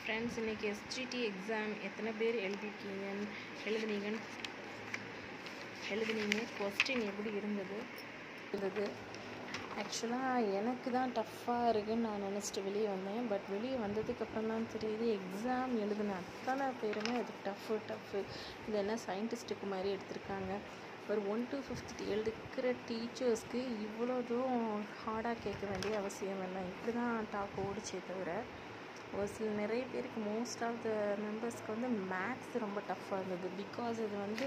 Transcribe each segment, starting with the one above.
Friends, இன்றைக்கி SGT exam எத்தனை பேர் எழுதுனீங்க கொஸ்டின் எப்படி இருந்தது? ஆக்சுவலாக எனக்கு தான் டஃப்பாக இருக்குதுன்னு நான் நினச்சிட்டு வெளியே வந்தேன். பட் வெளியே வந்ததுக்கப்புறம் தான் தெரியுது எக்ஸாம் எழுதின அத்தனை பேருமே அது டஃப்பு. இது என்ன சயின்டிஸ்ட்டுக்கு மாதிரி எடுத்திருக்காங்க. ஒரு 1 to 5th எடுக்கிற டீச்சர்ஸ்க்கு இவ்வளோ தூரம் ஹார்டாக கேட்க வேண்டிய அவசியம் இல்லை. இப்படி தான் டாக் ஓடிச்சே தவிர ஒரு சில நிறைய பேருக்கு மோஸ்ட் ஆஃப் த மெம்பர்ஸ்க்கு வந்து மேக்ஸ் ரொம்ப டஃப்பாக இருந்தது. பிகாஸ் இது வந்து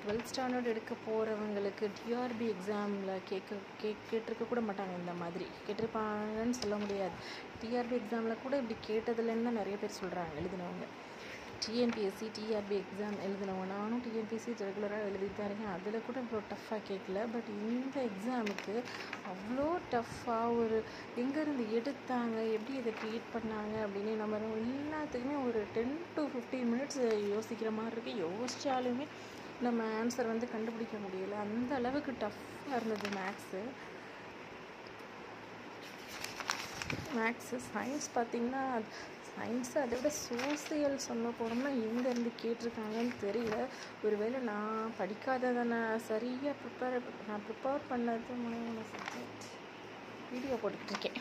12th ஸ்டாண்டர்ட் எடுக்க போகிறவங்களுக்கு டிஆர்பி எக்ஸாமில் கேட்டிருக்க கூட மாட்டாங்க. இந்த மாதிரி கேட்டிருப்பாங்கன்னு சொல்ல முடியாது. டிஆர்பி எக்ஸாமில் கூட இப்படி கேட்டதுலேருந்து தான் நிறைய பேர் சொல்கிறாங்க எழுதினவங்க. டிஎன்பிஎஸ்சி டிஆர்பி எக்ஸாம் எழுதினவங்க, நானும் டிஎன்பிஎஸ்சி ரெகுலராக எழுதிட்டு தான் இருக்கேன். அதில் கூட இவ்வளோ டஃப்பாக கேட்கல. பட் இந்த எக்ஸாமுக்கு அவ்வளோ டஃப்பாக எங்கேருந்து எடுத்தாங்க, எப்படி இதை க்ரியேட் பண்ணாங்க அப்படின்னு நம்ம எல்லாத்துக்குமே ஒரு 10 to 15 minutes யோசிக்கிற மாதிரி இருக்குது. யோசித்தாலுமே நம்ம ஆன்சர் வந்து கண்டுபிடிக்க முடியல. அந்த அளவுக்கு டஃப்பாக இருந்தது மேக்ஸு. சயின்ஸ் பார்த்திங்கன்னா சயின்ஸு அதை விட சோசியல் சொல்ல போனோம்னா எங்கேருந்து கேட்டிருக்காங்கன்னு தெரியல. ஒருவேளை நான் படிக்காததை நான் சரியாக ப்ரிப்பேர் பண்ணது 3 சப்ஜெக்ட் வீடியோ போட்டுக்கிட்டு இருக்கேன்.